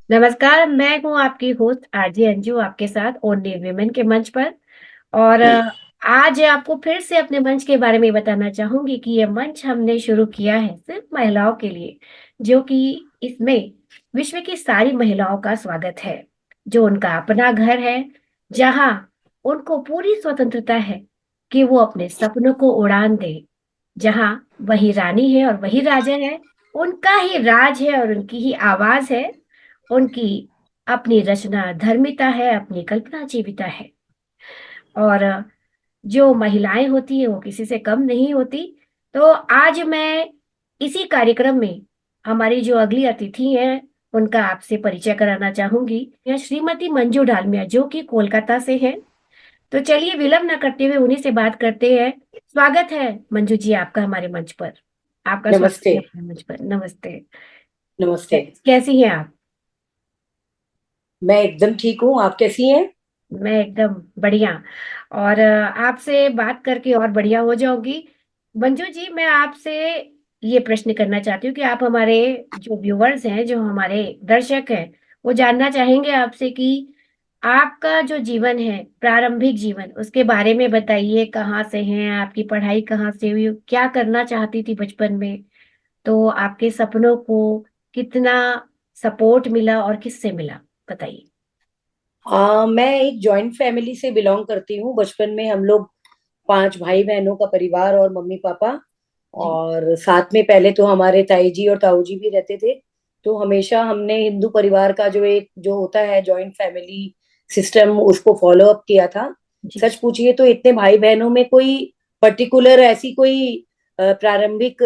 नमस्कार। मैं हूँ आपकी होस्ट आरजे अंजू, आपके साथ ओनली विमेन के मंच पर। और आज आपको फिर से अपने मंच के बारे में बताना चाहूंगी कि ये मंच हमने शुरू किया है सिर्फ महिलाओं के लिए, जो कि इसमें विश्व की सारी महिलाओं का स्वागत है, जो उनका अपना घर है, जहां उनको पूरी स्वतंत्रता है कि वो अपने सपनों को उड़ान दे, जहां वही रानी है और वही राजा है, उनका ही राज है और उनकी ही आवाज है, उनकी अपनी रचना धर्मिता है, अपनी कल्पना जीविता है। और जो महिलाएं होती है वो किसी से कम नहीं होती। तो आज मैं इसी कार्यक्रम में हमारी जो अगली अतिथि हैं उनका आपसे परिचय कराना चाहूंगी। यह श्रीमती मंजू डालमिया, जो कि कोलकाता से हैं। तो चलिए विलंब न करते हुए उन्हीं से बात करते हैं। स्वागत है मंजू जी आपका हमारे मंच पर। आपका स्वागत नमस्ते। है हमारे मंच पर। नमस्ते। नमस्ते। कैसी हैं आप? मैं एकदम ठीक हूँ, आप कैसी हैं? मैं एकदम बढ़िया। और आपसे बात करके और बढ़िया हो जाऊंगी। मंजू जी, मैं आपसे ये प्रश्न करना चाहती हूँ कि आप हमारे जो व्यूअर्स हैं, जो हमारे दर्शक हैं, वो जानना चाहेंगे आपसे कि आपका जो जीवन है, प्रारंभिक जीवन, उसके बारे में बताइए। कहाँ से हैं, आपकी पढ़ाई कहाँ से हुई, क्या करना चाहती थी बचपन में, तो आपके सपनों को कितना सपोर्ट मिला और किससे मिला, बताइए। मैं एक जॉइंट फैमिली से बिलोंग करती हूँ। बचपन में हम लोग 5 भाई बहनों का परिवार और मम्मी पापा, जी। और साथ में पहले तो हमारे ताई जी और ताऊ जी भी रहते थे। तो हमेशा हमने हिंदू परिवार का जो एक जो होता है जॉइंट फैमिली सिस्टम, उसको फॉलो अप किया था। जी। सच पूछिए तो इतने भाई बहनों में कोई पर्टिकुलर ऐसी कोई प्रारंभिक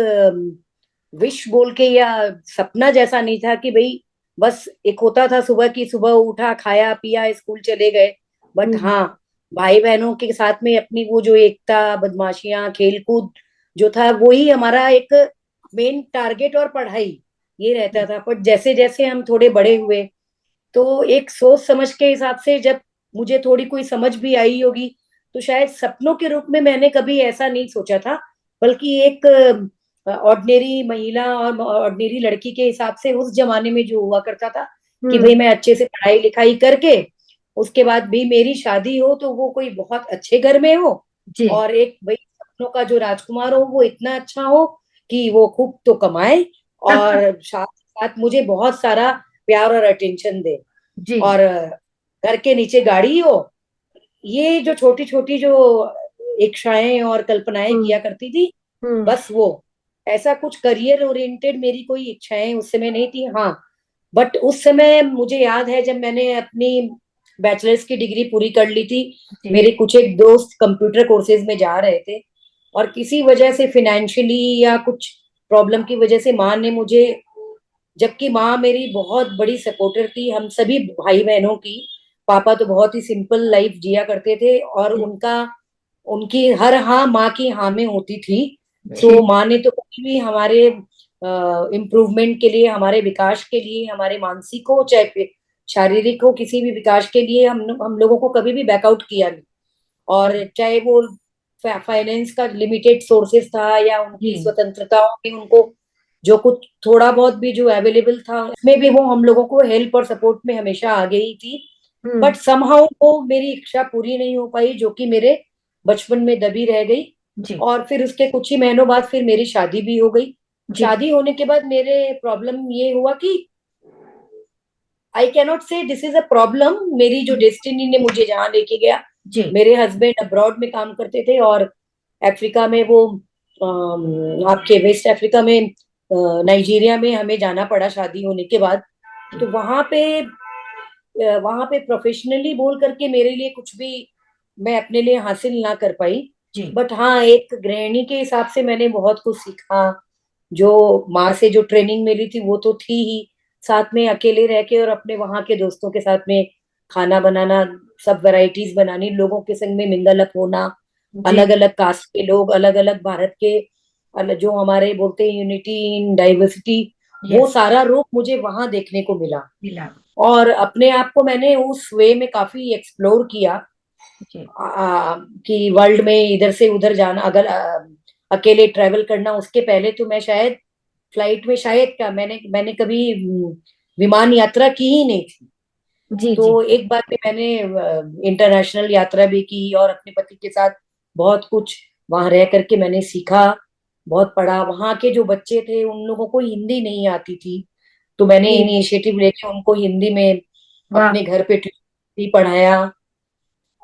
विश बोल के या सपना जैसा नहीं था कि भाई बस एक होता था सुबह की सुबह उठा, खाया पिया, स्कूल चले गए। बट हम्म। हाँ, भाई बहनों के साथ में अपनी वो जो एकता, बदमाशियां, खेल कूद जो था वही हमारा एक मेन टारगेट, और पढ़ाई ये रहता जी। था। पर जैसे जैसे हम थोड़े बड़े हुए तो एक सोच समझ के हिसाब से जब मुझे थोड़ी कोई समझ भी आई होगी, तो शायद सपनों के रूप में मैंने कभी ऐसा नहीं सोचा था, बल्कि एक ऑर्डिनरी महिला और ऑर्डिनरी लड़की के हिसाब से उस जमाने में जो हुआ करता था कि भाई हम्म। मैं अच्छे से पढ़ाई लिखाई करके उसके बाद भी मेरी शादी हो तो वो कोई बहुत अच्छे घर में हो, जी। और एक भाई सपनों का जो राजकुमार हो वो इतना अच्छा हो कि वो खूब तो कमाए और साथ साथ मुझे बहुत सारा प्यार और अटेंशन दे, जी। और घर के नीचे गाड़ी हो। ये जो छोटी छोटी जो इच्छाएं और कल्पनाएं हम्म। किया करती थी, हम्म। बस वो ऐसा कुछ करियर ओरिएंटेड मेरी कोई इच्छाएं उस समय नहीं थी। हाँ, बट उस समय मुझे याद है जब मैंने अपनी बैचलर्स की डिग्री पूरी कर ली थी, जी। मेरे कुछ एक दोस्त कंप्यूटर कोर्सेज में जा रहे थे, और किसी वजह से फिनेंशियली या कुछ प्रॉब्लम की वजह से माँ ने मुझे, जबकि माँ मेरी बहुत बड़ी सपोर्टर थी हम सभी भाई बहनों की, पापा तो बहुत ही सिंपल लाइफ जिया करते थे और जी। उनका उनकी हर हाँ माँ की हाँ में होती थी। तो जी। माँ ने तो कभी भी हमारे इम्प्रूवमेंट के लिए, हमारे विकास के लिए, हमारे मानसिक हो चाहे फिर शारीरिक हो, किसी भी विकास के लिए हम लोगों को कभी भी बैकआउट किया नहीं। और जी। चाहे वो फाइनेंस का लिमिटेड सोर्सेस था या उनकी जी। स्वतंत्रताओं में उनको जो कुछ थोड़ा बहुत भी जो अवेलेबल था उसमें भी वो हम लोगों को हेल्प और सपोर्ट में हमेशा आगे ही थी। हम्म। बट समहाउ वो मेरी इच्छा पूरी नहीं हो पाई जो कि मेरे बचपन में दबी रह गई। जी। और फिर उसके कुछ ही महीनों बाद फिर मेरी शादी भी हो गई। जी। शादी होने के बाद मेरे प्रॉब्लम ये हुआ कि I cannot say this is a problem, मेरी जो डेस्टिनी ने मुझे जहां लेके गया। जी। मेरे हस्बैंड अब्रॉड में काम करते थे और अफ्रीका में वो आपके वेस्ट अफ्रीका में नाइजीरिया में हमें जाना पड़ा शादी होने के बाद। जी। तो वहां पे प्रोफेशनली बोल करके मेरे लिए कुछ भी मैं अपने लिए हासिल ना कर पाई। जी। बट हाँ, एक गृहिणी के हिसाब से मैंने बहुत कुछ सीखा। जो माँ से जो ट्रेनिंग मिली थी वो तो थी ही, साथ में अकेले रह के और अपने वहां के दोस्तों के साथ में खाना बनाना, सब वैरायटीज बनानी, लोगों के संग में मिंगल अप होना, जी। अलग अलग कास्ट के लोग, अलग अलग भारत के, जो हमारे बोलते हैं यूनिटी इन डाइवर्सिटी, वो यस। सारा रूप मुझे वहां देखने को मिला। मिला। और अपने आप को मैंने उस वे में काफी एक्सप्लोर किया। जी। कि वर्ल्ड में इधर से उधर जाना, अगर अकेले ट्रेवल करना, उसके पहले तो मैं शायद फ्लाइट में, शायद क्या, मैंने मैंने कभी विमान यात्रा की ही नहीं थी। जी जी। तो एक बार में मैंने इंटरनेशनल यात्रा भी की और अपने पति के साथ बहुत कुछ वहां रह करके मैंने सीखा, बहुत पढ़ा। वहां के जो बच्चे थे उन लोगों को हिंदी नहीं आती थी, तो मैंने जी। इनिशिएटिव लेके उनको हिंदी में वाह। अपने घर पे ट्यूशन भी पढ़ाया।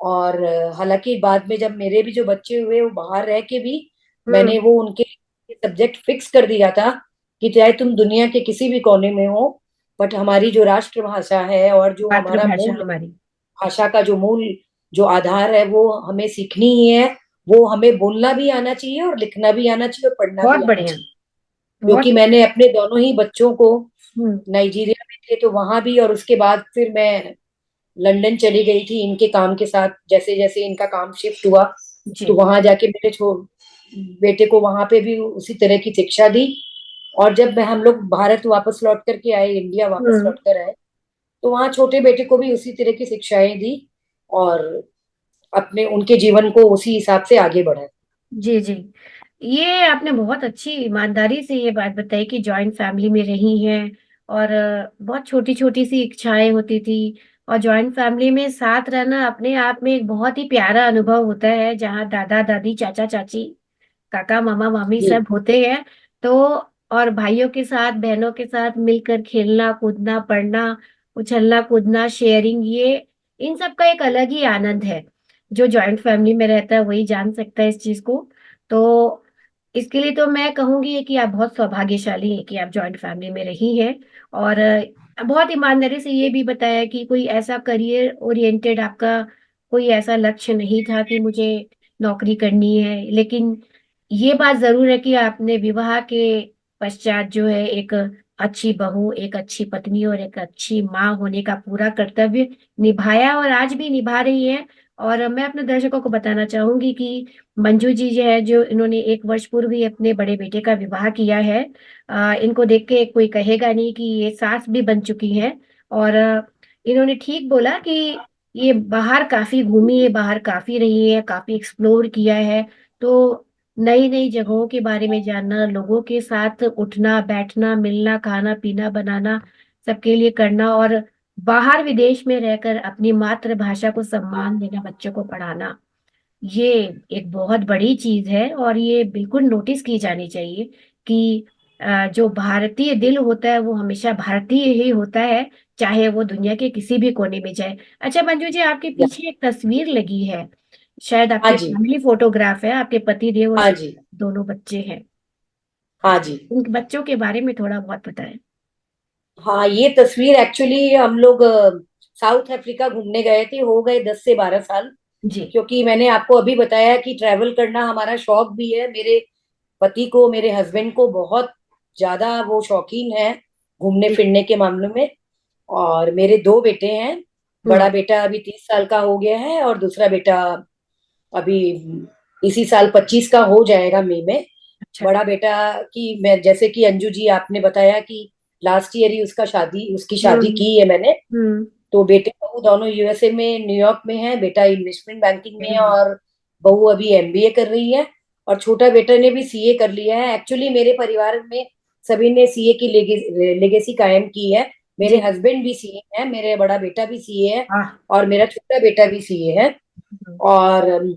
और हालांकि बाद में जब मेरे भी जो बच्चे हुए वो बाहर रह के भी हम्म। मैंने वो उनके सब्जेक्ट फिक्स कर दिया था कि चाहे तुम दुनिया के किसी भी कोने में हो, बट हमारी जो राष्ट्रभाषा है और जो हमारा मातृभाषा मूल हमारी। भाषा का जो मूल जो आधार है वो हमें सीखनी ही है। वो हमें बोलना भी आना चाहिए और लिखना भी आना चाहिए और पढ़ना बहुत भी आना बढ़िया। चाहिए। क्योंकि बहुत। मैंने अपने दोनों ही बच्चों को हम्म। नाइजीरिया में थे तो वहां भी, और उसके बाद फिर मैं लंदन चली गई थी इनके काम के साथ। जैसे जैसे इनका काम शिफ्ट हुआ तो जी। वहां जाके मेरे बेटे को वहां पे भी उसी तरह की शिक्षा दी। और जब हम लोग भारत वापस लौट करके आए, इंडिया वापस हम्म। लौट कर आए, तो वहां छोटे बेटे को भी उसी तरह की शिक्षाएं दी और अपने उनके जीवन को उसी हिसाब से आगे बढ़ाया। जी जी। ये आपने बहुत अच्छी ईमानदारी से ये बात बताई कि जॉइंट फैमिली में रही हैं, और बहुत छोटी छोटी सी इच्छाएं होती थी। और जॉइंट फैमिली में साथ रहना अपने आप में एक बहुत ही प्यारा अनुभव होता है, जहाँ दादा दादी चाचा चाची काका मामा मामी जी सब होते हैं। तो और भाइयों के साथ बहनों के साथ मिलकर खेलना कूदना पढ़ना उछलना कूदना शेयरिंग, ये इन सब का एक अलग ही आनंद है। जो जॉइंट फैमिली में रहता है वही जान सकता है इस चीज को। तो इसके लिए तो मैं कहूंगी कि आप बहुत सौभाग्यशाली हैं कि आप जॉइंट फैमिली में रही हैं। और बहुत ईमानदारी से ये भी बताया कि कोई ऐसा करियर ओरिएंटेड आपका कोई ऐसा लक्ष्य नहीं था कि मुझे नौकरी करनी है, लेकिन ये बात जरूर है कि आपने विवाह के पश्चात जो है एक अच्छी बहू एक अच्छी पत्नी और एक अच्छी माँ होने का पूरा कर्तव्य निभाया और आज भी निभा रही है। और मैं अपने दर्शकों को बताना चाहूंगी कि मंजू जी जो है, जो इन्होंने 1 वर्ष पूर्व ही अपने बड़े बेटे का विवाह किया है, इनको देख के कोई कहेगा नहीं कि ये सास भी बन चुकी हैं। और इन्होंने ठीक बोला कि ये बाहर काफी घूमी है, बाहर काफी रही है, काफी एक्सप्लोर किया है। तो नई नई जगहों के बारे में जानना, लोगों के साथ उठना बैठना मिलना खाना पीना बनाना सबके लिए करना, और बाहर विदेश में रहकर अपनी मातृभाषा को सम्मान देना, बच्चों को पढ़ाना, ये एक बहुत बड़ी चीज है। और ये बिल्कुल नोटिस की जानी चाहिए कि जो भारतीय दिल होता है वो हमेशा भारतीय ही होता है, चाहे वो दुनिया के किसी भी कोने में जाए। अच्छा मंजू जी, आपके या- पीछे एक तस्वीर लगी है, शायद हाँ आपके जी। फैमिली फोटोग्राफ है, आपके पति देव और हाँ जी। दोनों बच्चे हैं। हाँ जी। उन बच्चों के बारे में थोड़ा बहुत बताएं। हाँ, ये तस्वीर एक्चुअली हम लोग साउथ अफ्रीका घूमने गए थे, हो गए 10 से 12 साल। जी। क्योंकि मैंने आपको अभी बताया कि ट्रैवल करना हमारा शौक भी है। मेरे पति को, मेरे हस्बैंड को बहुत ज्यादा वो शौकीन है घूमने जी। फिरने के मामलों में। और मेरे दो बेटे हैं। बड़ा हम्म। बेटा अभी 30 साल का हो गया है और दूसरा बेटा अभी इसी साल 25 का हो जाएगा मई में। अच्छा। बड़ा बेटा की मैं, जैसे कि अंजू जी आपने बताया कि लास्ट ईयर ही उसकी शादी हम्म। की है मैंने। हम्म। तो बेटे बहू दोनों यूएसए में, न्यूयॉर्क में है। बेटा इन्वेस्टमेंट बैंकिंग में वेरी है गुड। और बहू अभी एमबीए कर रही है। और छोटा बेटा ने भी सीए कर लिया है। एक्चुअली मेरे परिवार में सभी ने सीए की लेगेसी कायम की है। मेरे जी। हस्बैंड भी सीए है, मेरे बड़ा बेटा भी सीए है हाँ। और मेरा छोटा बेटा भी सीए है। हम्म। और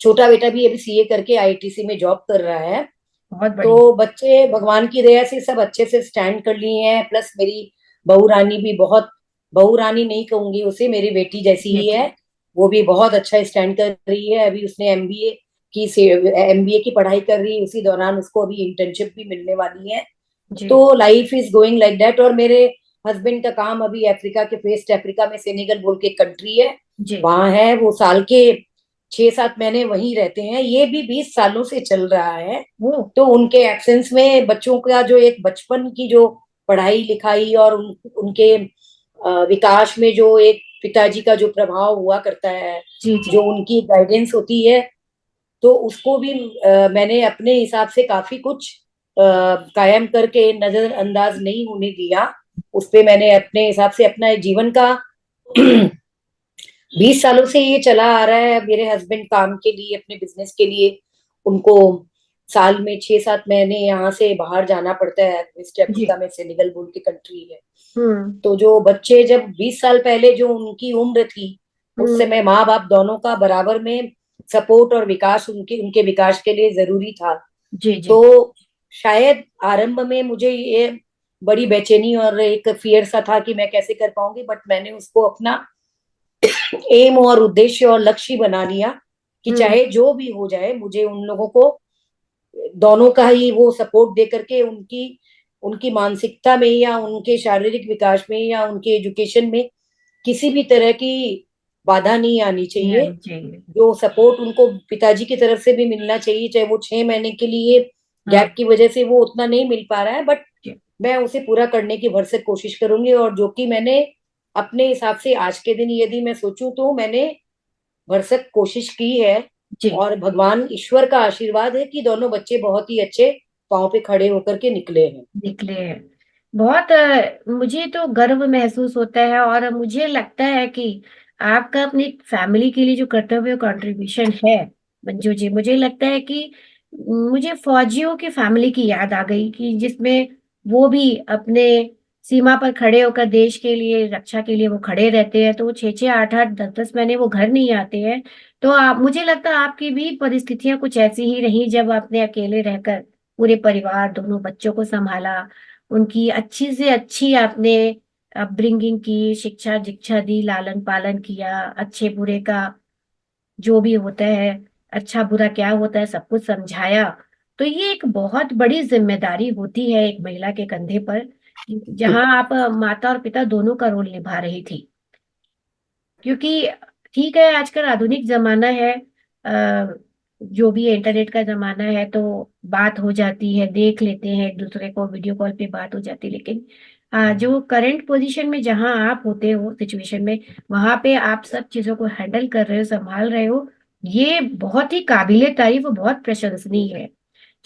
छोटा बेटा भी अभी सीए करके आईटीसी में जॉब कर रहा है। बहुत बढ़िया। तो बच्चे भगवान की दया से सब अच्छे से स्टैंड कर लिए हैं। प्लस मेरी बहू रानी भी बहुत, बहू रानी नहीं कहूंगी उसे, मेरी बेटी जैसी ही बेटी। है। वो भी बहुत अच्छा स्टैंड कर रही है। अभी उसने एमबीए की पढ़ाई कर रही है, उसी दौरान उसको अभी इंटर्नशिप भी मिलने वाली है। जी। तो life is going like that. और मेरे हस्बैंड का काम अभी अफ्रीका के, वेस्ट अफ्रीका में सेनेगल बोल के कंट्री है, जी। वहां है। वो साल के 6-7 महीने वहीं रहते हैं। ये भी 20 सालों से चल रहा है। वो। तो उनके एब्सेंस में बच्चों का जो एक बचपन की जो पढ़ाई लिखाई और उनके विकास में जो एक पिताजी का जो प्रभाव हुआ करता है, जी जी। जो उनकी गाइडेंस होती है, तो उसको भी मैंने अपने हिसाब से काफी कुछ कायम करके नजरअंदाज नहीं होने दिया। उस पे मैंने अपने हिसाब से अपना जीवन का 20 सालों से ये चला आ रहा है। मेरे हस्बैंड काम के लिए, अपने बिजनेस के लिए, उनको साल में 6-7 महीने यहाँ से बाहर जाना पड़ता है। वेस्ट जी। अफ्रीका में सेनेगल बोल के कंट्री है। हम्म। तो जो बच्चे जब 20 साल पहले जो उनकी उम्र थी, उस हम्म। समय माँ बाप दोनों का बराबर में सपोर्ट और विकास उनके उनके विकास के लिए जरूरी था। जी। जी। तो शायद आरंभ में मुझे ये बड़ी बेचैनी और एक फियर सा था कि मैं कैसे कर पाऊंगी, बट मैंने उसको अपना एम और उद्देश्य और लक्ष्य बना लिया कि हम्म। चाहे जो भी हो जाए मुझे उन लोगों को दोनों का ही वो सपोर्ट दे करके उनकी उनकी मानसिकता में या उनके शारीरिक विकास में या उनके एजुकेशन में किसी भी तरह की बाधा नहीं आनी नहीं चाहिए। आनी चाहिए। जो सपोर्ट उनको पिताजी की तरफ से भी मिलना चाहिए, चाहे वो 6 महीने के लिए हाँ। गैप की वजह से वो उतना नहीं मिल पा रहा है, बट जी। मैं उसे पूरा करने की भरसक कोशिश करूंगी। और जो कि मैंने अपने हिसाब से आज के दिन यदि मैं सोचूं तो मैंने भरसक कोशिश की है। जी। और भगवान ईश्वर का आशीर्वाद है कि दोनों बच्चे बहुत ही अच्छे पांव पे खड़े होकर के निकले हैं। निकले हैं। बहुत मुझे तो गर्व महसूस होता है, और मुझे लगता है कि आपका अपनी फैमिली के लिए जो कर्तव्य कंट्रीब्यूशन है मंजू जी, मुझे लगता है कि मुझे फौजियों की फैमिली की याद आ गई, कि जिसमें वो भी अपने सीमा पर खड़े होकर देश के लिए, रक्षा के लिए वो खड़े रहते हैं। तो वो 6-6 8-8 10-10 महीने वो घर नहीं आते हैं। तो आप, मुझे लगता है आपकी भी परिस्थितियां कुछ ऐसी ही रही, जब आपने अकेले रहकर पूरे परिवार, दोनों बच्चों को संभाला, उनकी अच्छी से अच्छी आपने अपब्रिंगिंग की, शिक्षा दीक्षा दी, लालन पालन किया, अच्छे बुरे का जो भी होता है, अच्छा बुरा क्या होता है, सब कुछ समझाया। तो ये एक बहुत बड़ी जिम्मेदारी होती है एक महिला के कंधे पर, जहां आप माता और पिता दोनों का रोल निभा रही थी। क्योंकि ठीक है, आजकल आधुनिक जमाना है, जो भी इंटरनेट का जमाना है, तो बात हो जाती है, देख लेते हैं एक दूसरे को, वीडियो कॉल पे बात हो जाती है। लेकिन जो करंट पोजीशन में जहां आप होते हो, सिचुएशन में, वहां पे आप सब चीजों को हैंडल कर रहे हो, संभाल रहे हो, ये बहुत ही काबिले तारीफ और बहुत प्रशंसनीय है।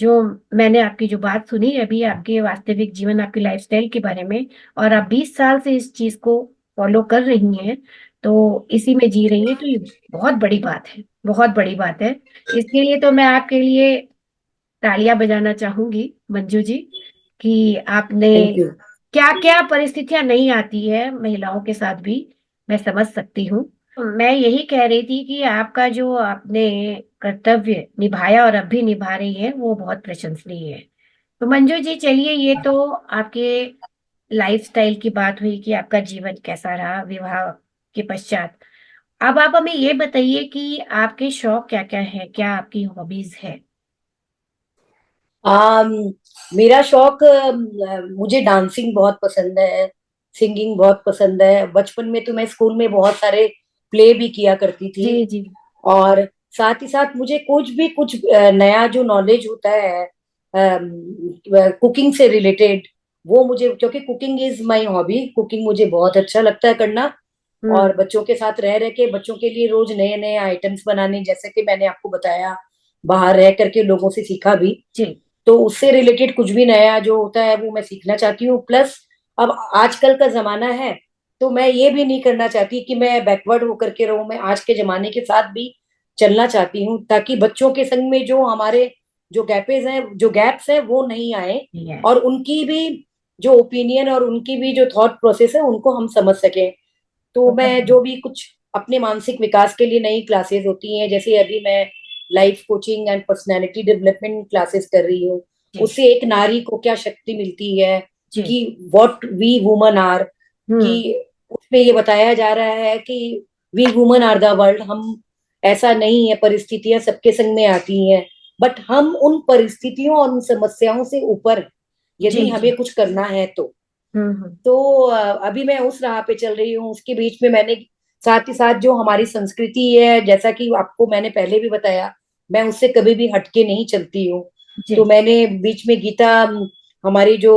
जो मैंने आपकी जो बात सुनी अभी, आपके वास्तविक जीवन, आपकी लाइफस्टाइल के बारे में, और आप 20 साल से इस चीज को फॉलो कर रही हैं, तो इसी में जी रही हैं, तो ये बहुत बड़ी बात है, बहुत बड़ी बात है। इसके लिए तो मैं आपके लिए तालियां बजाना चाहूंगी मंजू जी, कि आपने, थैंक यू। क्या क्या परिस्थितियां नहीं आती है महिलाओं के साथ भी, मैं समझ सकती हूँ। मैं यही कह रही थी कि आपका जो आपने कर्तव्य निभाया और अब भी निभा रही है, वो बहुत प्रशंसनीय है। तो मंजू जी चलिए, ये तो आपके लाइफस्टाइल की बात हुई कि आपका जीवन कैसा रहा विवाह के पश्चात। अब आप हमें ये बताइए कि आपके शौक क्या क्या है, क्या आपकी हॉबीज है। आम, मेरा शौक मुझे डांसिंग बहुत पसंद है, सिंगिंग बहुत पसंद है। बचपन में तो मैं स्कूल में बहुत सारे प्ले भी किया करती थी। जी। जी। और साथ ही साथ मुझे कुछ भी कुछ नया जो नॉलेज होता है कुकिंग से रिलेटेड, वो मुझे, क्योंकि cooking is my hobby, cooking मुझे बहुत अच्छा लगता है करना। हम्म। और बच्चों के साथ रह के बच्चों के लिए रोज नए नए आइटम्स बनाने, जैसे कि मैंने आपको बताया, बाहर रह करके लोगों से सीखा भी। जी। तो उससे रिलेटेड कुछ भी नया जो होता है वो मैं सीखना चाहती हूँ। प्लस अब आजकल का जमाना है, तो मैं ये भी नहीं करना चाहती कि मैं बैकवर्ड होकर के रहूं, मैं आज के जमाने के साथ भी चलना चाहती हूँ, ताकि बच्चों के संग में जो हमारे जो गैप्स हैं वो नहीं आए। ये और उनकी भी जो ओपिनियन और उनकी भी जो थॉट प्रोसेस है उनको हम समझ सकें। तो बहुत मैं जो भी कुछ अपने मानसिक विकास के लिए नई क्लासेस होती हैं, जैसे अभी मैं life coaching and personality development classes कर रही हूँ। जी। उससे एक नारी को क्या शक्ति मिलती है, जी। कि व्हाट वी वुमन आर, कि हम्म। उसमें ये बताया जा रहा है कि we woman are the world. हम, ऐसा नहीं है, परिस्थितियां सबके संग में आती हैं, बट हम उन परिस्थितियों और उन समस्याओं से ऊपर हैं, जी। यदि जी। हमें कुछ करना है तो। हम्म। तो अभी मैं उस राह पे चल रही हूँ। उसके बीच में मैंने साथ ही साथ जो हमारी संस्कृति है, जैसा कि आपको मैंने पहले भी बताया, मैं उससे कभी भी हटके नहीं चलती हूँ। तो जी। मैंने बीच में गीता, हमारी जो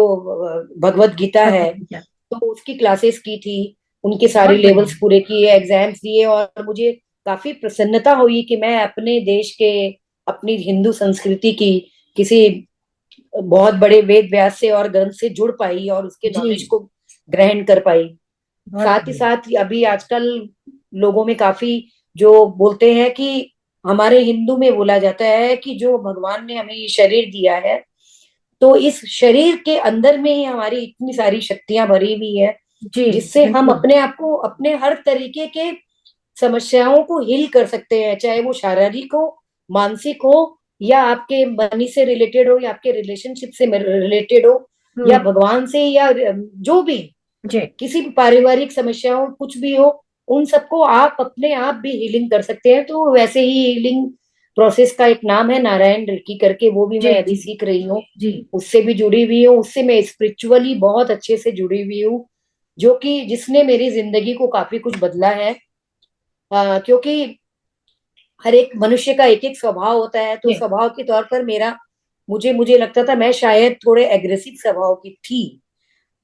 भगवत गीता बहुत है, बढ़िया। तो उसकी क्लासेस की थी, उनके सारे बहुत बढ़िया। लेवल्स पूरे किए, एग्जाम्स दिए। और मुझे काफी प्रसन्नता हुई कि मैं अपने देश के, अपनी हिंदू संस्कृति की किसी बहुत बड़े वेद व्यास से और ग्रंथ से जुड़ पाई और उसके जी। नॉलेज को ग्रहण कर पाई। बहुत साथ ही बढ़िया। साथ अभी आजकल लोगों में काफी जो बोलते हैं कि हमारे हिंदू में बोला जाता है कि जो भगवान ने हमें ये शरीर दिया है, तो इस शरीर के अंदर में ही हमारी इतनी सारी शक्तियां भरी हुई है, जी जिससे हम बिल्कुल। अपने आप को अपने हर तरीके के समस्याओं को हील कर सकते हैं, चाहे वो शारीरिक हो, मानसिक हो, या आपके मनी से रिलेटेड हो, या आपके रिलेशनशिप से रिलेटेड हो, या हम्म। भगवान से, या जो भी जी किसी भी पारिवारिक समस्याओं कुछ भी हो, उन सबको आप अपने आप भी हीलिंग कर सकते हैं। तो वैसे ही हीलिंग प्रोसेस का एक नाम है नारायण रेकी करके, वो भी जी मैं अभी जी सीख रही हूँ। जी। उससे भी जुड़ी हुई हूँ, उससे मैं स्पिरिचुअली बहुत अच्छे से जुड़ी हुई हूँ, जो कि जिसने मेरी जिंदगी को काफी कुछ बदला है। क्योंकि हर एक मनुष्य का एक एक स्वभाव होता है, तो जी स्वभाव के तौर पर मेरा, मुझे मुझे लगता था मैं शायद थोड़े एग्रेसिव स्वभाव की थी।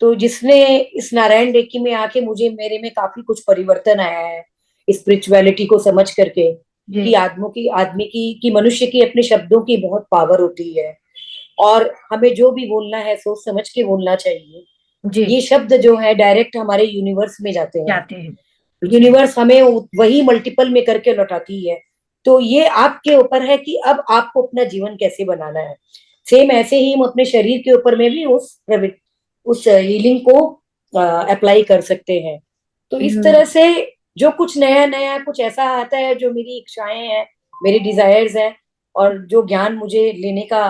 तो जिसने इस नारायण रेकी में आके मुझे, मेरे में काफी कुछ परिवर्तन आया है, स्पिरिचुअलिटी को समझ करके, जी कि आदमी की मनुष्य की अपने शब्दों की बहुत पावर होती है, और हमें जो भी बोलना है सोच समझ के बोलना चाहिए। जी। ये शब्द जो है डायरेक्ट हमारे यूनिवर्स में जाते हैं, जाते हैं। यूनिवर्स हमें वही मल्टीपल में करके लौटाती है। तो ये आपके ऊपर है कि अब आपको अपना जीवन कैसे बनाना है। सेम ऐसे ही हम अपने शरीर के ऊपर में भी उस हीलिंग को अप्लाई कर सकते हैं। तो इस हम्म। तरह से जो कुछ नया नया कुछ ऐसा आता है, जो मेरी इच्छाएं हैं, मेरी डिजायर्स हैं, और जो ज्ञान मुझे लेने का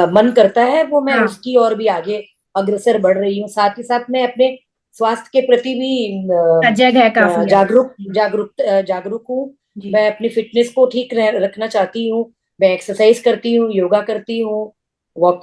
मन करता है, वो मैं हाँ। उसकी ओर भी आगे अग्रसर बढ़ रही हूँ। साथ ही साथ मैं अपने स्वास्थ्य के प्रति भी सजग है काफी आप। जागरूक हूँ। जी। मैं अपनी फिटनेस को ठीक रखना चाहती हूँ। मैं एक्सरसाइज करती हूँ, योगा करती हूँ, वॉक,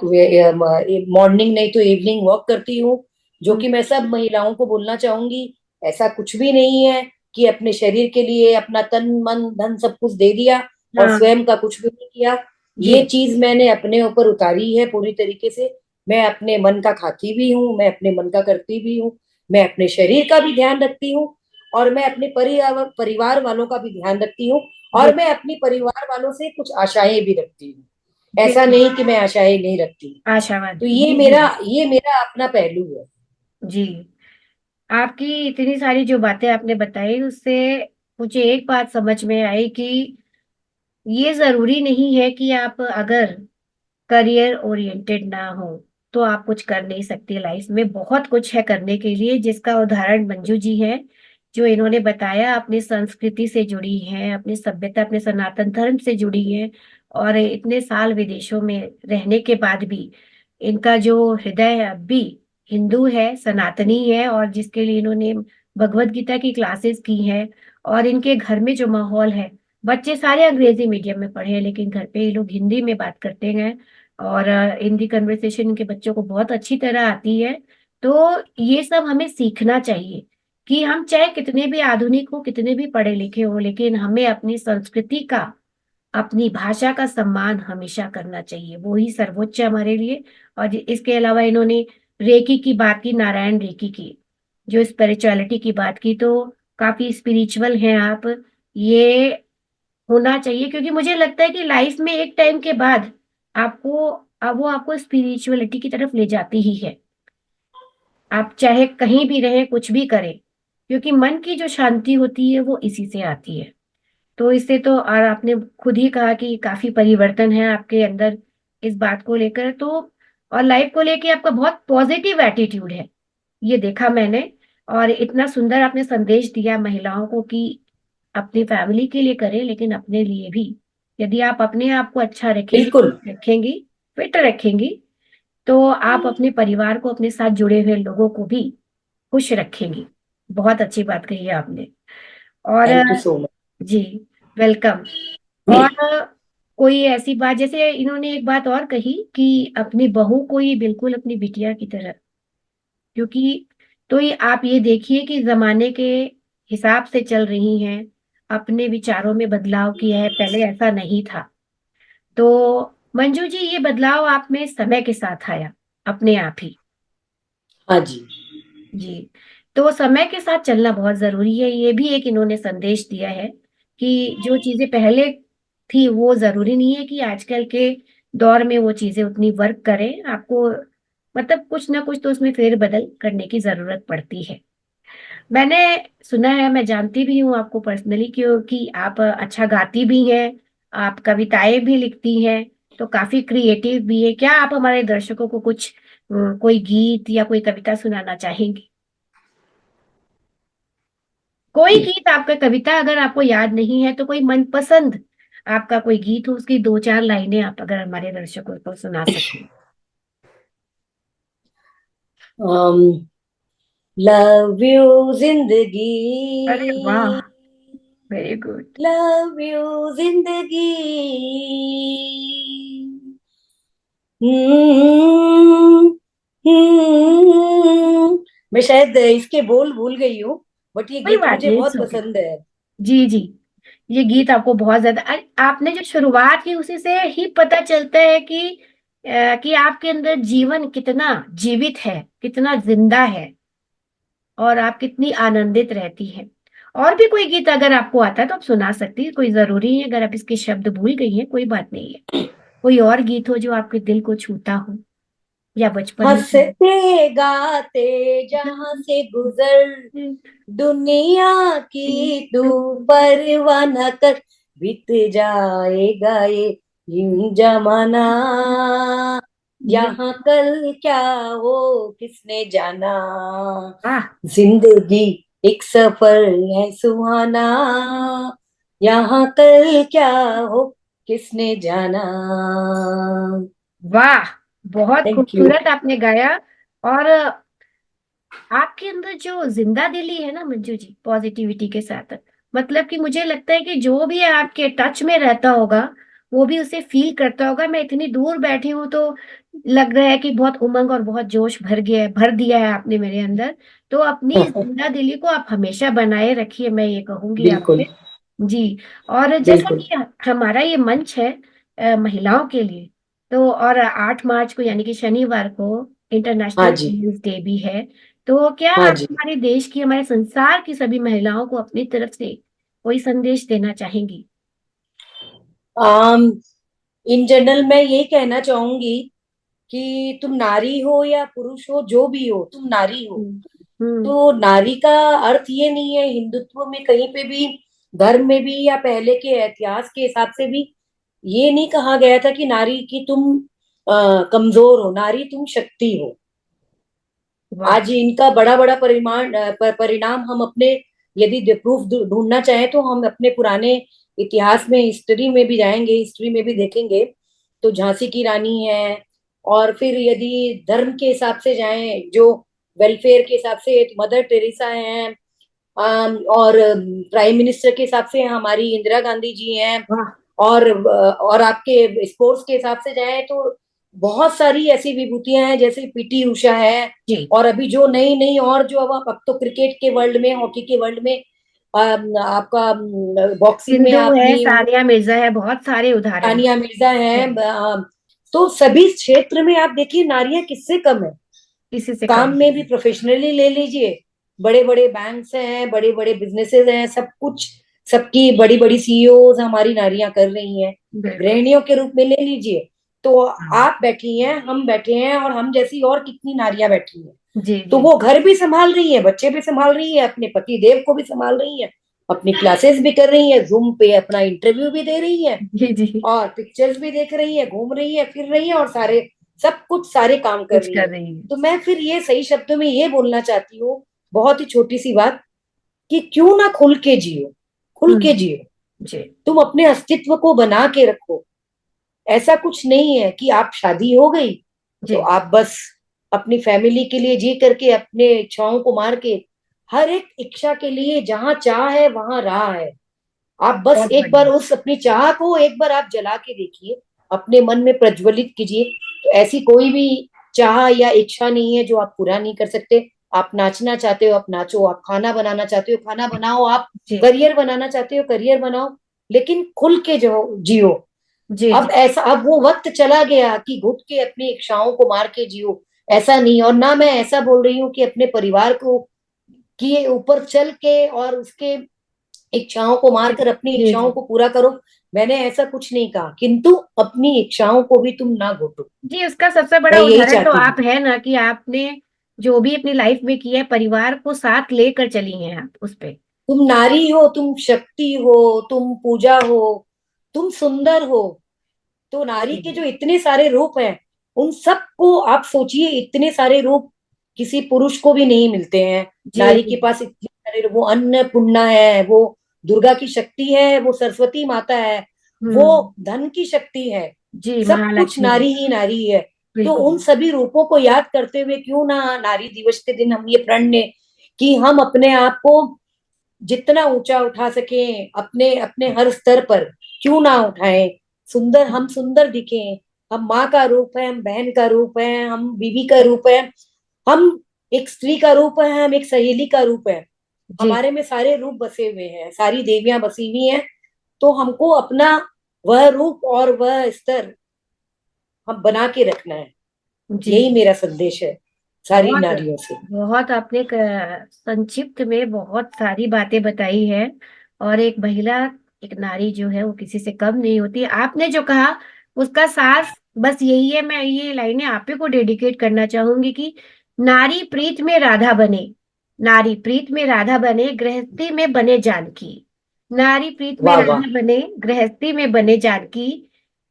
मॉर्निंग नहीं तो इवनिंग वॉक करती हूँ। जो हम्म। कि मैं सब महिलाओं को बोलना चाहूंगी, ऐसा कुछ भी नहीं है कि अपने शरीर के लिए अपना तन मन धन सब कुछ दे दिया और हाँ। स्वयं का कुछ भी नहीं किया। जी ये चीज मैंने अपने ऊपर उतारी है पूरी तरीके से। मैं अपने मन का खाती भी हूँ, मैं अपने मन का करती भी हूँ, मैं अपने शरीर का भी ध्यान रखती हूँ, और मैं अपने परिवार वालों का भी ध्यान रखती हूँ, जी। और मैं अपनी परिवार वालों से कुछ आशाएं भी रखती हूँ। ऐसा बिल्कुल। नहीं कि मैं आशाएं नहीं रखती। तो आशावादी ये जी जी। मेरा अपना पहलू है। जी। आपकी इतनी सारी जो बातें आपने बताई उससे मुझे एक बात समझ में आई कि ये जरूरी नहीं है कि आप अगर करियर ओरिएंटेड ना हो तो आप कुछ कर नहीं सकते। लाइफ में बहुत कुछ है करने के लिए, जिसका उदाहरण मंजू जी है। जो इन्होंने बताया अपनी संस्कृति से जुड़ी है, अपनी सभ्यता, अपने सनातन धर्म से जुड़ी है, और इतने साल विदेशों में रहने के बाद भी इनका जो हृदय अब भी हिंदू है, सनातनी है, और जिसके लिए इन्होंने भगवत गीता की क्लासेस की हैं। और इनके घर में जो माहौल है, बच्चे सारे अंग्रेजी मीडियम में पढ़े हैं लेकिन घर पे ये लोग हिंदी में बात करते हैं, और हिंदी कन्वर्सेशन इनके बच्चों को बहुत अच्छी तरह आती है। तो ये सब हमें सीखना चाहिए कि हम चाहे कितने भी आधुनिक हो, कितने भी पढ़े लिखे हो, लेकिन हमें अपनी संस्कृति का, अपनी भाषा का सम्मान हमेशा करना चाहिए। वो ही सर्वोच्च है हमारे लिए। और इसके अलावा इन्होंने रेकी की बात की, नारायण रेकी की, जो स्पिरिचुअलिटी की बात की, तो काफी स्पिरिचुअल हैं आप। ये होना चाहिए क्योंकि मुझे लगता है कि लाइफ में एक टाइम के बाद आपको, अब वो आपको स्पिरिचुअलिटी की तरफ ले जाती ही है। आप चाहे कहीं भी रहें, कुछ भी करें, क्योंकि मन की जो शांति होती है वो इसी से आती है। तो इससे तो, और आपने खुद ही कहा कि काफी परिवर्तन है आपके अंदर इस बात को लेकर, तो और लाइफ को लेके आपका बहुत पॉजिटिव एटीट्यूड है, ये देखा मैंने। और इतना सुंदर आपने संदेश दिया महिलाओं को कि अपनी फैमिली के लिए करें लेकिन अपने लिए भी। यदि आप अपने आप को अच्छा रखेंगे, बिल्कुल। रखेंगी, फिट रखेंगी, तो आप अपने परिवार को, अपने साथ जुड़े हुए लोगों को भी खुश रखेंगी। बहुत अच्छी बात कही है आपने। और थैंक यू सो जी, वेलकम। और मच। कोई ऐसी बात, जैसे इन्होंने एक बात और कही कि अपनी बहू को ये बिल्कुल अपनी बिटिया की तरह, क्योंकि तो ये आप ये देखिए कि जमाने के हिसाब से चल रही हैं, अपने विचारों में बदलाव किया है, पहले ऐसा नहीं था। तो मंजू जी, ये बदलाव आप में समय के साथ आया अपने आप ही। हाँ जी। जी। तो समय के साथ चलना बहुत जरूरी है, ये भी एक इन्होंने संदेश दिया है कि जो चीजें पहले थी वो जरूरी नहीं है कि आजकल के दौर में वो चीजें उतनी वर्क करें। आपको मतलब कुछ ना कुछ तो उसमें फेर बदल करने की जरूरत पड़ती है। मैंने सुना है, मैं जानती भी हूँ आपको पर्सनली, क्योंकि आप अच्छा गाती भी हैं, आप कविताएं भी लिखती हैं, तो काफी क्रिएटिव भी है। क्या आप हमारे दर्शकों को कुछ कोई गीत या कोई कविता सुनाना चाहेंगी? कोई गीत आपका, कविता अगर आपको याद नहीं है तो कोई मनपसंद आपका कोई गीत हो, उसकी दो चार लाइनें आप अगर हमारे दर्शकों को सुना सकें। लव यू जिंदगी, अरे वाह, वेरी गुड। लव यू जिंदगी, हम्म, मैं शायद इसके बोल भूल गई हूँ, बट ये कोई गीत बात मुझे नहीं, बहुत इट्स ओके। पसंद है। जी जी, ये गीत आपको बहुत ज्यादा, आपने जो शुरुआत की उसी से ही पता चलता है कि आपके अंदर जीवन कितना जीवित है, कितना जिंदा है, और आप कितनी आनंदित रहती हैं। और भी कोई गीत अगर आपको आता है तो आप सुना सकती है, कोई जरूरी है अगर आप इसके शब्द भूल गई हैं कोई बात नहीं है। कोई और गीत हो जो आपके दिल को छूता हो, या बचपन में सुना। हंसते गाते जहां से गुजर, दुनिया की तू परवाह न कर, बीत जाएगा ये यूं जमाना, ये यहाँ कल क्या हो किसने जाना, वाह, जिंदगी एक सफर है सुहाना, यहाँ कल क्या हो किसने जाना। वाह, बहुत थैंक यू। खूबसूरत आपने गाया। और आपके अंदर जो जिंदा दिली है ना मंजू जी, पॉजिटिविटी के साथ, मतलब कि मुझे लगता है कि जो भी आपके टच में रहता होगा वो भी उसे फील करता होगा। मैं इतनी दूर बैठी हूँ तो लग रहा है कि बहुत उमंग और बहुत जोश भर गया है, भर दिया है आपने मेरे अंदर। तो अपनी जिंदा दिली को आप हमेशा बनाए रखिए, मैं ये कहूंगी बिल्कुल। आपसे। जी। और जैसा बिल्कुल। कि हमारा ये मंच है महिलाओं के लिए, तो और 8 मार्च को यानी कि शनिवार को हाँ इंटरनेशनल जी। वुमेन्स डे भी है। तो क्या हाँ आप जी। हमारे देश की, हमारे संसार की सभी महिलाओं को अपनी तरफ से कोई संदेश देना चाहेंगी? आम इन जनरल मैं यही कहना चाहूंगी कि तुम नारी हो या पुरुष हो, जो भी हो, तुम नारी हो। हम्म। हम्म। तो नारी का अर्थ ये नहीं है हिंदुत्व में कहीं पे भी, धर्म में भी, या पहले के इतिहास के हिसाब से भी ये नहीं कहा गया था कि नारी की तुम कमजोर हो। नारी तुम शक्ति हो। वाह। आज इनका बड़ा बड़ा परिणाम हम अपने, यदि प्रूफ ढूंढना चाहें तो हम अपने पुराने इतिहास में, हिस्ट्री में भी जाएंगे, हिस्ट्री में भी देखेंगे। तो झांसी की रानी है, और फिर यदि धर्म के हिसाब से जाएं, जो वेलफेयर के हिसाब से मदर टेरेसा हैं, और प्राइम मिनिस्टर के हिसाब से हमारी इंदिरा गांधी जी हैं, वाह। और आपके स्पोर्ट्स के हिसाब से जाएं तो बहुत सारी ऐसी विभूतियां हैं, जैसे पीटी उषा है। जी। और अभी जो नई नई, और जो अब तो क्रिकेट के वर्ल्ड में, हॉकी के वर्ल्ड में, आपका बॉक्सिंग में सिंधु है, आपने सानिया मिर्जा है, बहुत सारे उदाहरण तानिया मिर्जा है। हैं। तो सभी क्षेत्र में आप देखिए नारियां किससे कम है। इसी से काम कम। में भी प्रोफेशनली ले लीजिए, बड़े बड़े बैंक्स हैं, बड़े बड़े बिजनेसेस हैं, सब कुछ, सबकी बड़ी बड़ी सीईओज हमारी नारियां कर रही हैं। बिल्कुल। गृहिणियों के रूप में ले लीजिए, तो हाँ। आप बैठी हैं, हम बैठे हैं, और हम जैसी और कितनी नारियां बैठी हैं। जी तो जी वो घर भी संभाल रही है, बच्चे भी संभाल रही है, अपने पति देव को भी संभाल रही है, अपनी क्लासेस भी कर रही है, जूम पे अपना इंटरव्यू भी दे रही है, जी जी, और पिक्चर्स भी देख रही है, घूम रही है, फिर रही है, और सारे, सब कुछ, सारे काम कर कुछ रही कर है। रही है। तो मैं फिर ये सही शब्दों में ये बोलना चाहती हूँ, बहुत ही छोटी सी बात, कि क्यों ना खुल के जियो, खुल के हम्म। जियो। जी तुम अपने अस्तित्व को बना के रखो। ऐसा कुछ नहीं है कि आप शादी हो गई तो जी, आप बस अपनी फैमिली के लिए जी करके, अपने इच्छाओं को मार के, हर एक इच्छा के लिए जहां चाह है वहां राह है। आप बस बहुत एक बार बढ़िया। उस अपनी चाह को एक बार आप जला के देखिए, अपने मन में प्रज्वलित कीजिए। तो ऐसी कोई भी चाह या इच्छा नहीं है जो आप पूरा नहीं कर सकते। आप नाचना चाहते हो, आप नाचो। आप खाना बनाना चाहते हो, खाना बनाओ। आप जी करियर बनाना चाहते हो, करियर बनाओ। लेकिन खुल के जो जियो। जी अब जी। ऐसा, अब वो वक्त चला गया कि घुट के अपनी इच्छाओं को मार के जियो। ऐसा नहीं। और ना मैं ऐसा बोल रही हूँ कि अपने परिवार को के ऊपर चल के और उसके इच्छाओं को जी मारकर अपनी जी इच्छाओं जी को पूरा करो। मैंने ऐसा कुछ नहीं कहा, किंतु अपनी इच्छाओं को भी तुम ना घोटो। जी, उसका सबसे मैं बड़ा यही उदाहरण तो चाहती हूँ। आप है ना, कि आपने जो भी अपनी लाइफ में किया है, परिवार को साथ लेकर चली हैं आप उस पे। तुम नारी हो, तुम शक्ति हो, तुम पूजा हो, तुम सुंदर हो। तो नारी के जी जो इतने सारे रूप हैं, उन सबको आप सोचिए, इतने सारे रूप किसी पुरुष को भी नहीं मिलते हैं। जी नारी जी। के पास इतने सारे वो अन्नपूर्णा है, वो दुर्गा की शक्ति है, वो सरस्वती माता है, वो हम्म। धन की शक्ति है। जी सब कुछ महालक्ष्मी। नारी ही नारी है। तो बिल्कुल। उन सभी रूपों को याद करते हुए क्यों ना नारी दिवस के दिन हम ये प्रण लें कि हम अपने आप को जितना ऊंचा उठा सके, अपने अपने हर स्तर पर क्यों ना उठाएं। सुंदर, हम सुंदर दिखें। हम माँ का रूप है, हम बहन का रूप है, हम बीवी का रूप है, हम एक स्त्री का रूप है, हम एक सहेली का रूप है। जी हमारे में सारे रूप बसे हुए हैं, सारी देवियां बसी हुई हैं। तो हमको अपना वह रूप और वह स्तर हम बना के रखना है। जी। यही मेरा संदेश है सारी बहुत नारियों से। बहुत आपने संक्षिप्त में बहुत सारी बातें बताई है। और एक महिला, एक नारी जो है वो किसी से कम नहीं होती। आपने जो कहा उसका सार बस यही है। मैं ये लाइनें आप ही को डेडिकेट करना चाहूंगी कि नारी प्रीत में राधा बने, नारी प्रीत में राधा बने, गृहस्थी में बने जानकी। नारी प्रीत में वाह वाह। राधा बने, गृहस्थी में बने जानकी।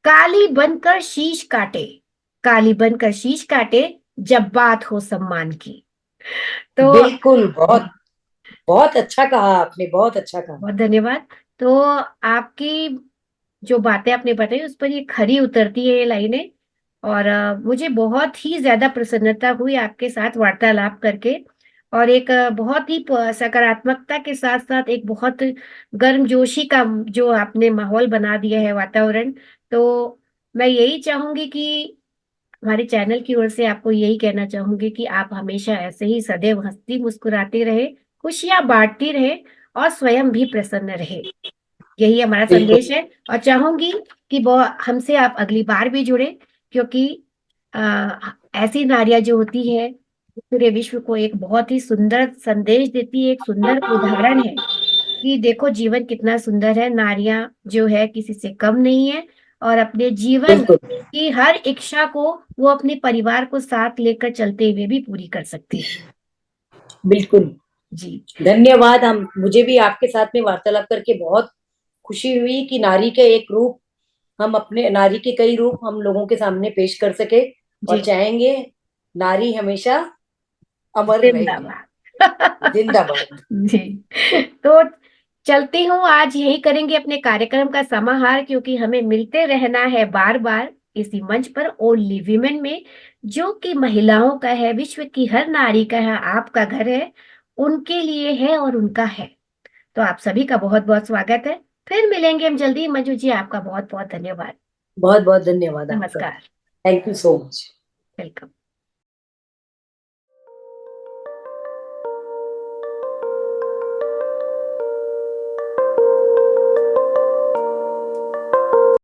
काली बनकर शीश काटे, काली बनकर शीश काटे, जब बात हो सम्मान की। तो बिल्कुल, बहुत बहुत अच्छा कहा आपने, बहुत अच्छा कहा। बहुत धन्यवाद। तो आपकी जो बातें आपने बताई उस पर ये खरी उतरती है ये लाइनें। और मुझे बहुत ही ज्यादा प्रसन्नता हुई आपके साथ वार्तालाप करके। और एक बहुत ही सकारात्मकता के साथ साथ एक बहुत गर्मजोशी का जो आपने माहौल बना दिया है, वातावरण। तो मैं यही चाहूंगी कि हमारे चैनल की ओर से आपको यही कहना चाहूंगी कि आप हमेशा ऐसे ही सदैव हंसती मुस्कुराती रहे, खुशियां बांटती रहे, और स्वयं भी प्रसन्न रहे। यही हमारा बिल्कुल संदेश है। और चाहूंगी कि वो हमसे आप अगली बार भी जुड़े, क्योंकि ऐसी नारियां जो होती है वो पूरे विश्व को एक बहुत ही सुंदर संदेश देती है, एक सुंदर उदाहरण है कि देखो जीवन कितना सुंदर है। नारियां जो है किसी से कम नहीं है, और अपने जीवन बिल्कुल की हर इच्छा को वो अपने परिवार को साथ लेकर चलते हुए भी पूरी कर सकती है। बिल्कुल। जी धन्यवाद। हम मुझे भी आपके साथ में वार्तालाप करके बहुत खुशी हुई कि नारी के एक रूप, हम अपने नारी के कई रूप हम लोगों के सामने पेश कर सके। और जी। चाहेंगे नारी हमेशा अमर रहे। जिंदाबाद। जिंदाबाद। जी। तो चलती हूँ, आज यही करेंगे अपने कार्यक्रम का समाहार, क्योंकि हमें मिलते रहना है बार बार इसी मंच पर, ओनली वीमेन में, जो कि महिलाओं का है, विश्व की हर नारी का है, आपका घर है, उनके लिए है और उनका है। तो आप सभी का बहुत बहुत स्वागत है। फिर मिलेंगे हम जल्दी। मंजू जी, आपका बहुत बहुत धन्यवाद। बहुत बहुत धन्यवाद आपका। नमस्कार। Thank you so much. Welcome.